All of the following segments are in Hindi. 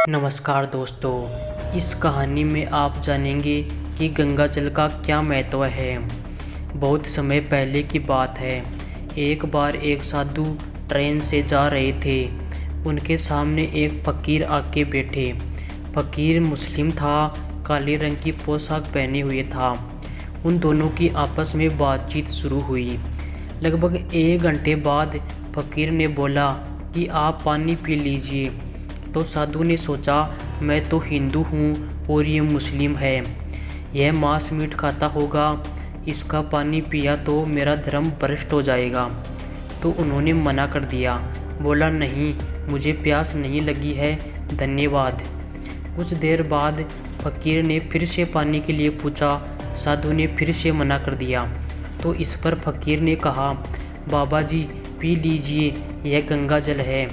नमस्कार दोस्तों, इस कहानी में आप जानेंगे कि गंगा जल का क्या महत्व है। बहुत समय पहले की बात है। एक बार एक साधु ट्रेन से जा रहे थे। उनके सामने एक फकीर आके बैठे। फकीर मुस्लिम था, काले रंग की पोशाक पहने हुए था। उन दोनों की आपस में बातचीत शुरू हुई। लगभग 1 घंटे बाद फकीर ने बोला कि आप पानी पी लीजिए। तो साधु ने सोचा, मैं तो हिंदू हूँ और ये मुस्लिम है, यह मांस मीट खाता होगा, इसका पानी पिया तो मेरा धर्म भ्रष्ट हो जाएगा। तो उन्होंने मना कर दिया, बोला नहीं, मुझे प्यास नहीं लगी है, धन्यवाद। कुछ देर बाद फकीर ने फिर से पानी के लिए पूछा। साधु ने फिर से मना कर दिया। तो इस पर फकीर ने कहा, बाबा जी पी लीजिए, यह गंगा जल है।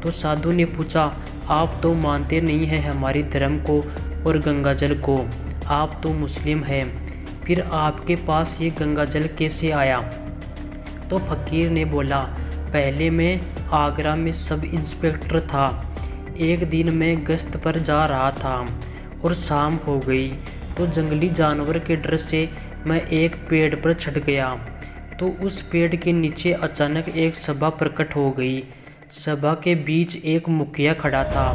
तो साधु ने पूछा, आप तो मानते नहीं हैं हमारे धर्म को और गंगा जल को, आप तो मुस्लिम हैं, फिर आपके पास ये गंगा जल कैसे आया? तो फकीर ने बोला, पहले मैं आगरा में सब इंस्पेक्टर था। एक दिन मैं गश्त पर जा रहा था और शाम हो गई, तो जंगली जानवर के डर से मैं एक पेड़ पर चढ़ गया। तो उस पेड़ के नीचे अचानक एक सभा प्रकट हो गई। सभा के बीच एक मुखिया खड़ा था।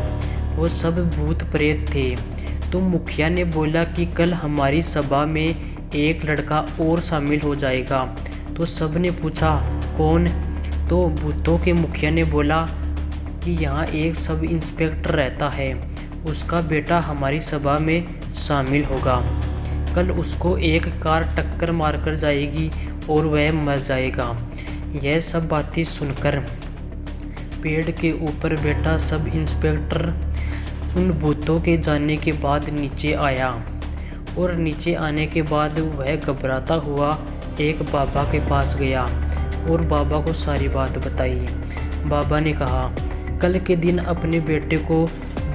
वो सब भूत प्रेत थे। तो मुखिया ने बोला कि कल हमारी सभा में एक लड़का और शामिल हो जाएगा। तो सब ने पूछा, कौन? तो भूतों के मुखिया ने बोला कि यहाँ एक सब इंस्पेक्टर रहता है, उसका बेटा हमारी सभा में शामिल होगा। कल उसको एक कार टक्कर मारकर जाएगी और वह मर जाएगा। यह सब बातें सुनकर पेड़ के ऊपर बैठा सब इंस्पेक्टर उन भूतों के जाने के बाद नीचे आया। और नीचे आने के बाद वह घबराता हुआ एक बाबा के पास गया और बाबा को सारी बात बताई। बाबा ने कहा, कल के दिन अपने बेटे को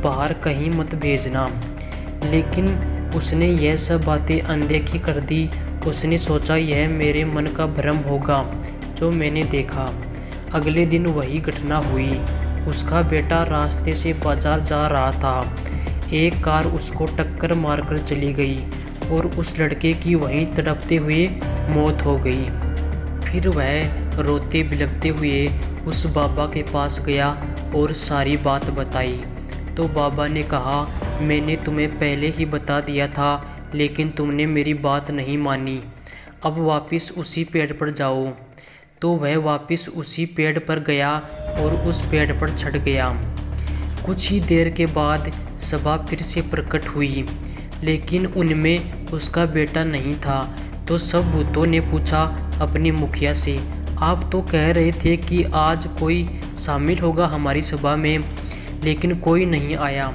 बाहर कहीं मत भेजना। लेकिन उसने यह सब बातें अनदेखी कर दी। उसने सोचा यह मेरे मन का भ्रम होगा जो मैंने देखा। अगले दिन वही घटना हुई। उसका बेटा रास्ते से बाजार जा रहा था। एक कार उसको टक्कर मारकर चली गई और उस लड़के की वहीं तड़पते हुए मौत हो गई। फिर वह रोते बिलखते हुए उस बाबा के पास गया और सारी बात बताई। तो बाबा ने कहा, मैंने तुम्हें पहले ही बता दिया था, लेकिन तुमने मेरी बात नहीं मानी। अब वापस उसी पेड़ पर जाओ। तो वह वापस उसी पेड़ पर गया और उस पेड़ पर चढ़ गया। कुछ ही देर के बाद सभा फिर से प्रकट हुई, लेकिन उनमें उसका बेटा नहीं था। तो सब भूतों ने पूछा अपने मुखिया से, आप तो कह रहे थे कि आज कोई शामिल होगा हमारी सभा में, लेकिन कोई नहीं आया।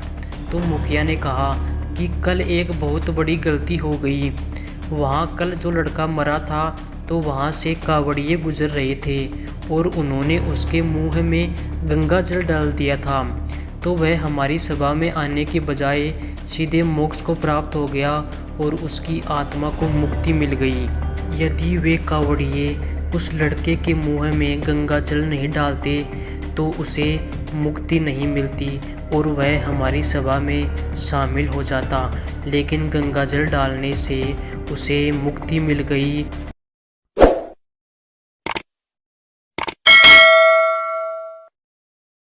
तो मुखिया ने कहा कि कल एक बहुत बड़ी गलती हो गई। वहाँ कल जो लड़का मरा था, तो वहाँ से कावड़िए गुजर रहे थे और उन्होंने उसके मुंह में गंगा जल डाल दिया था। तो वह हमारी सभा में आने के बजाय सीधे मोक्ष को प्राप्त हो गया और उसकी आत्मा को मुक्ति मिल गई। यदि वे कावड़िए उस लड़के के मुंह में गंगा जल नहीं डालते तो उसे मुक्ति नहीं मिलती और वह हमारी सभा में शामिल हो जाता। लेकिन गंगा जल डालने से उसे मुक्ति मिल गई।